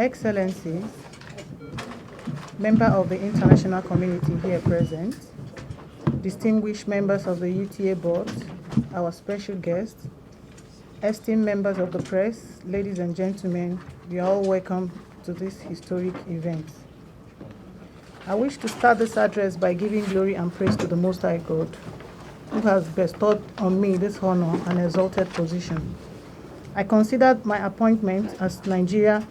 Excellencies, member of the international community here present, distinguished members of the UTA board, our special guests, esteemed members of the press, ladies and gentlemen, you are all welcome to this historic event. I wish to start this address by giving glory and praise to the Most High God, who has bestowed on me this honor and exalted position. I consider my appointment as Nigeria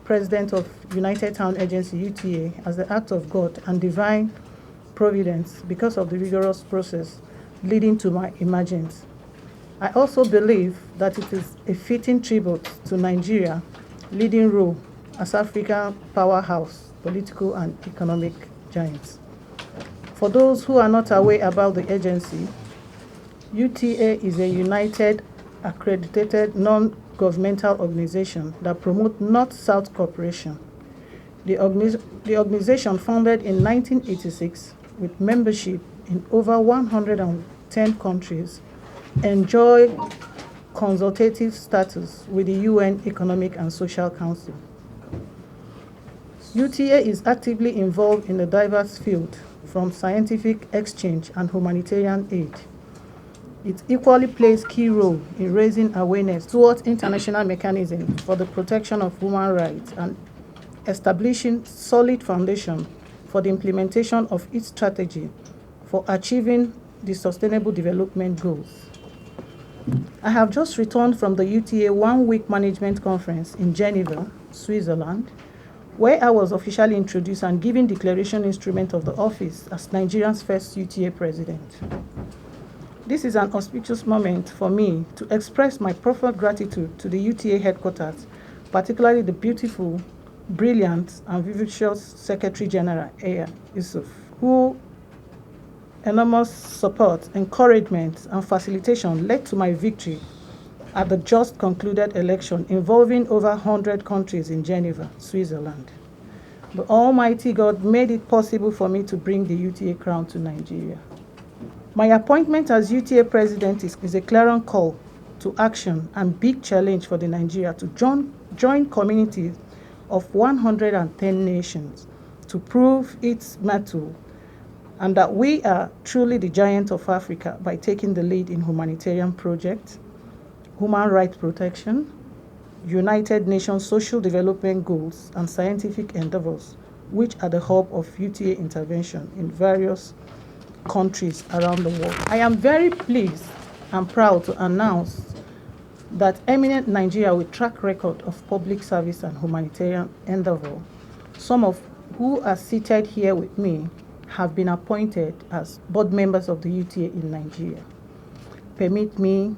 President of United Town Agency, UTA, as the act of God and divine providence because of the rigorous process leading to my emergence. I also believe that it is a fitting tribute to Nigeria leading role as African powerhouse, political and economic giants. For those who are not aware about the agency, UTA is a united, accredited, non-governmental organization that promotes North-South cooperation. The organization, founded in 1986 with membership in over 110 countries, enjoy consultative status with the UN Economic and Social Council. UTA is actively involved in a diverse field, from scientific exchange and humanitarian aid. It equally plays key role in raising awareness towards international mechanisms for the protection of human rights and establishing solid foundation for the implementation of its strategy for achieving the Sustainable Development Goals. I have just returned from the UTA one-week management conference in Geneva, Switzerland, where I was officially introduced and given declaration instrument of the office as Nigeria's first UTA president. This is an auspicious moment for me to express my profound gratitude to the UTA headquarters, particularly the beautiful, brilliant, and vivacious Secretary General, Aya Yusuf, who enormous support, encouragement, and facilitation led to my victory at the just concluded election involving over 100 countries in Geneva, Switzerland. The Almighty God made it possible for me to bring the UTA crown to Nigeria. My appointment as UTA president is a clarion call to action and big challenge for the Nigeria to join communities of 110 nations to prove its mettle and that we are truly the giant of Africa by taking the lead in humanitarian projects, human rights protection, United Nations social development goals, and scientific endeavors, which are the hub of UTA intervention in various countries around the world. I am very pleased and proud to announce that eminent Nigeria with track record of public service and humanitarian endeavor, some of who are seated here with me, have been appointed as board members of the UTA in Nigeria. Permit me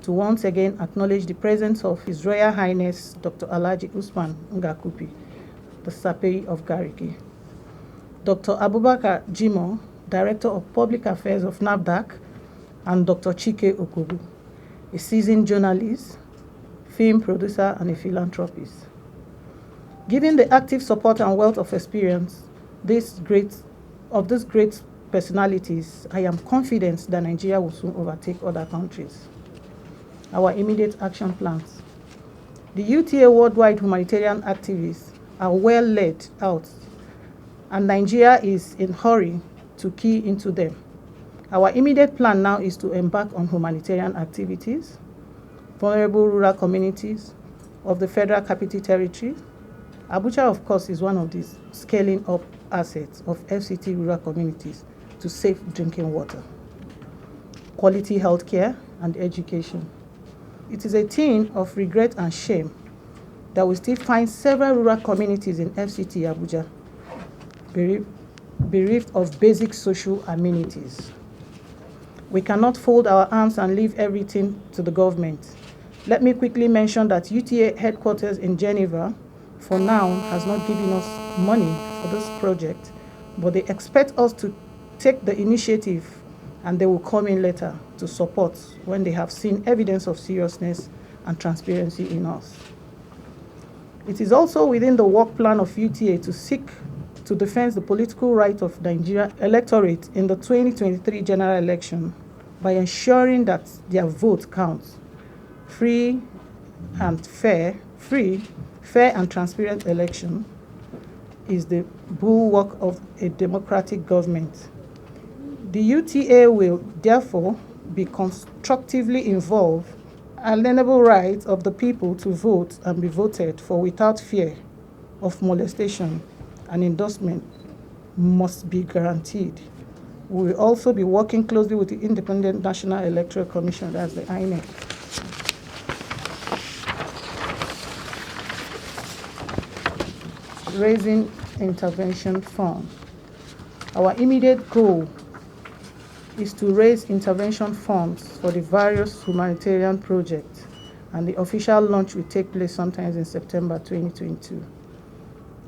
to once again acknowledge the presence of His Royal Highness Dr. Alhaji Usman Ngakupi, the Sapei of Gariki, Dr. Abubakar Jimo, Director of Public Affairs of NAFDAC, and Dr. Chike Okobu, a seasoned journalist, film producer, and a philanthropist. Given the active support and wealth of experience these great personalities, I am confident that Nigeria will soon overtake other countries. Our immediate action plans. The UTA worldwide humanitarian activities are well laid out, and Nigeria is in a hurry to key into them. Our immediate plan now is to embark on humanitarian activities, vulnerable rural communities of the Federal Capital Territory. Abuja, of course, is one of these scaling up assets of FCT rural communities to safe drinking water, quality healthcare, and education. It is a thing of regret and shame that we still find several rural communities in FCT Abuja bereft of basic social amenities. We cannot fold our arms and leave everything to the government. Let me quickly mention that UTA headquarters in Geneva, for now, has not given us money for this project, but they expect us to take the initiative and they will come in later to support when they have seen evidence of seriousness and transparency in us. It is also within the work plan of UTA to seek to defend the political right of Nigeria electorate in the 2023 general election by ensuring that their vote counts free and fair, Free, fair and transparent election is the bulwark of a democratic government. The UTA will therefore be constructively involved. Alienable right of the people to vote and be voted for without fear of molestation and endorsement must be guaranteed. We will also be working closely with the Independent National Electoral Commission, that's the INEC. Raising intervention funds. Our immediate goal is to raise intervention funds for the various humanitarian projects, and the official launch will take place sometime in September 2022.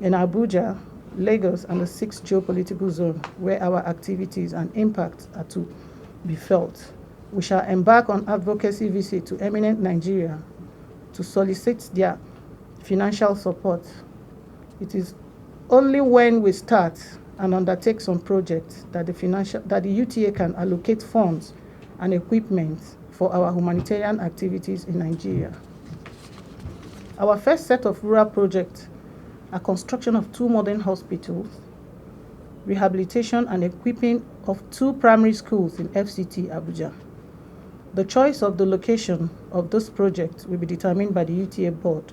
In Abuja, Lagos, and the 6th geopolitical zone where our activities and impacts are to be felt, we shall embark on advocacy visit to eminent Nigeria to solicit their financial support. It is only when we start and undertake some projects that the UTA can allocate funds and equipment for our humanitarian activities in Nigeria. Our first set of rural projects are construction of 2 modern hospitals, rehabilitation and equipping of 2 primary schools in FCT Abuja. The choice of the location of this project will be determined by the UTA board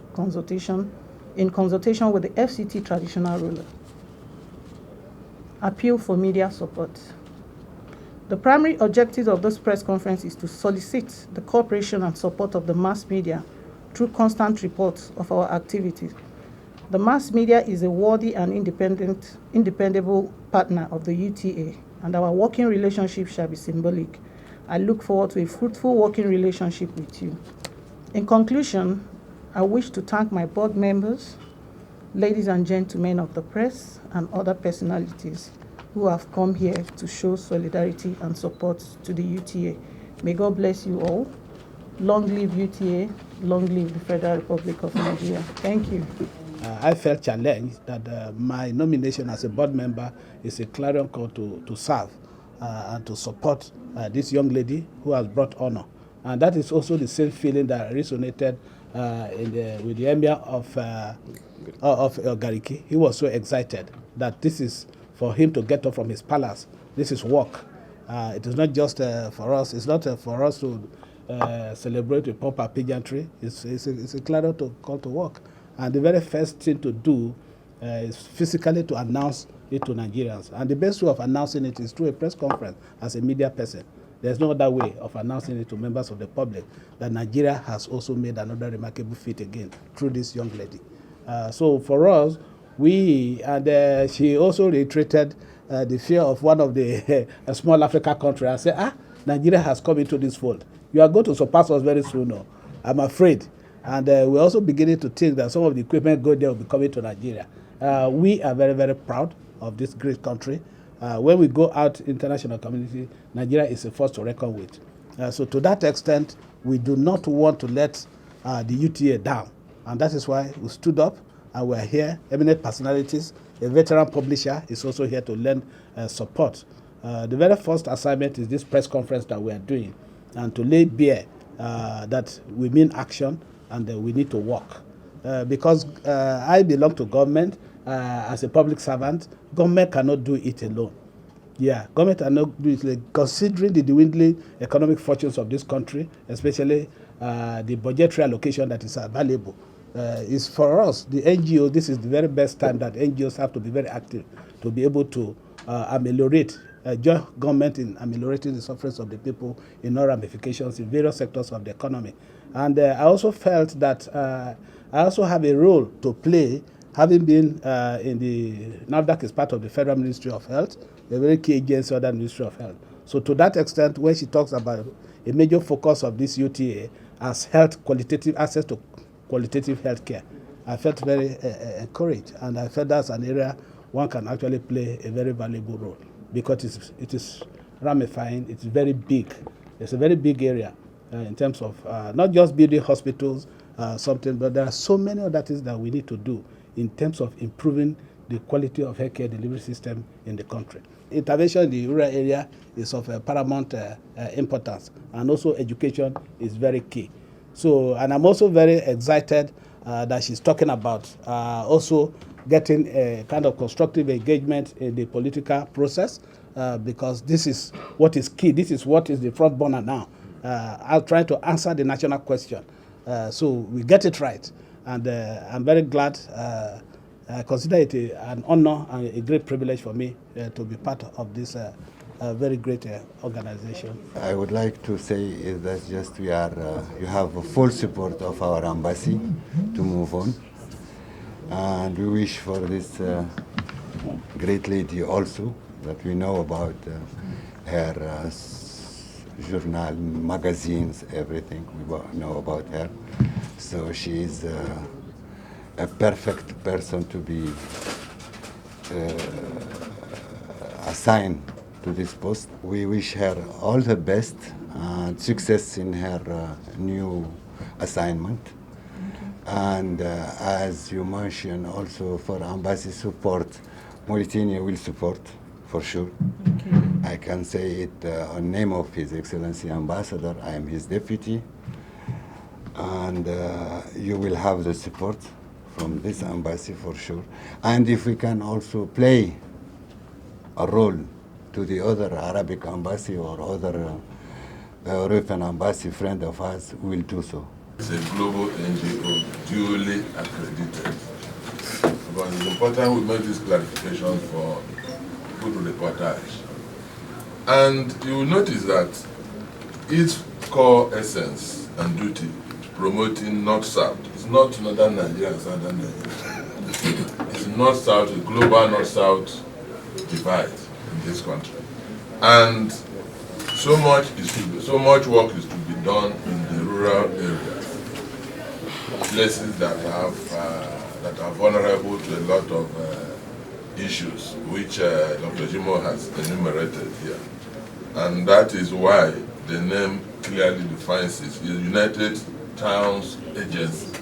in consultation with the FCT traditional ruler. Appeal for media support. The primary objective of this press conference is to solicit the cooperation and support of the mass media through constant reports of our activities. The mass media is a worthy and independable partner of the UTA, and our working relationship shall be symbolic. I look forward to a fruitful working relationship with you. In conclusion, I wish to thank my board members, ladies and gentlemen of the press, and other personalities who have come here to show solidarity and support to the UTA. May God bless you all. Long live UTA, long live the Federal Republic of Nigeria. Thank you. I felt challenged that my nomination as a board member is a clarion call to serve and to support this young lady who has brought honor. And that is also the same feeling that resonated with the Emir of Gariki. He was so excited that this is for him to get up from his palace. This is work. It is not just for us. It's not for us to celebrate with pomp and pageantry. It's a clarion call to work. And the very first thing to do is physically to announce it to Nigerians. And the best way of announcing it is through a press conference as a media person. There's no other way of announcing it to members of the public that Nigeria has also made another remarkable feat again through this young lady. So for us, she also reiterated the fear of one of the small African countries and said, Nigeria has come into this fold. You are going to surpass us very soon, no? I'm afraid. And we're also beginning to think that some of the equipment going there will be coming to Nigeria. We are very, very proud of this great country. When we go out international community, Nigeria is a force to reckon with. So to that extent, we do not want to let the UTA down. And that is why we stood up and we're here. Eminent personalities, a veteran publisher is also here to lend support. The very first assignment is this press conference that we are doing, and to lay bare that we mean action and we need to work. Because I belong to government as a public servant, government cannot do it alone. Yeah, government cannot do it alone. Considering the dwindling economic fortunes of this country, especially the budgetary allocation that is available, is for us, the NGO, this is the very best time that NGOs have to be very active to be able to ameliorate, join government in ameliorating the sufferings of the people in all ramifications in various sectors of the economy. And I also felt that I also have a role to play, having been in the NAFDAC is part of the Federal Ministry of Health, a very key agency of the Ministry of Health. So to that extent, when she talks about a major focus of this UTA as health qualitative access to qualitative health care, I felt very encouraged, and I felt that's an area one can actually play a very valuable role because it is ramifying, it's very big. It's a very big area in terms of not just building hospitals, but there are so many other things that we need to do in terms of improving the quality of healthcare delivery system in the country. Intervention in the rural area is of paramount importance, and also education is very key. So, and I'm also very excited that she's talking about. Also getting a kind of constructive engagement in the political process, because this is what is key. This is what is the front burner now. I'll try to answer the national question. So we get it right. And I'm very glad. I consider it an honor and a great privilege for me to be part of this very great organization. I would like to say is that just we are, you have a full support of our embassy to move on. And we wish for this great lady also that we know about her journal, magazines, everything we know about her. So she is a perfect person to be assigned to this post. We wish her all the best and success in her new assignment. And as you mentioned, also for embassy support, Mauritania will support for sure. I can say it on name of His Excellency Ambassador. I am his deputy, and you will have the support from this embassy for sure. And if we can also play a role to the other Arabic embassy or other European embassy friend of ours, will do so. It's a global NGO, duly accredited. But it's important we make this clarification for people to reportage. And you will notice that its core essence and duty is promoting North-South. It's not Northern Nigeria and Southern Nigeria. It's North-South, a global North-South divide in this country. And so much work is to be done in the rural areas. Places that are vulnerable to a lot of issues, which Dr. Jimo has enumerated here. And that is why the name clearly defines it. The United Towns Agency.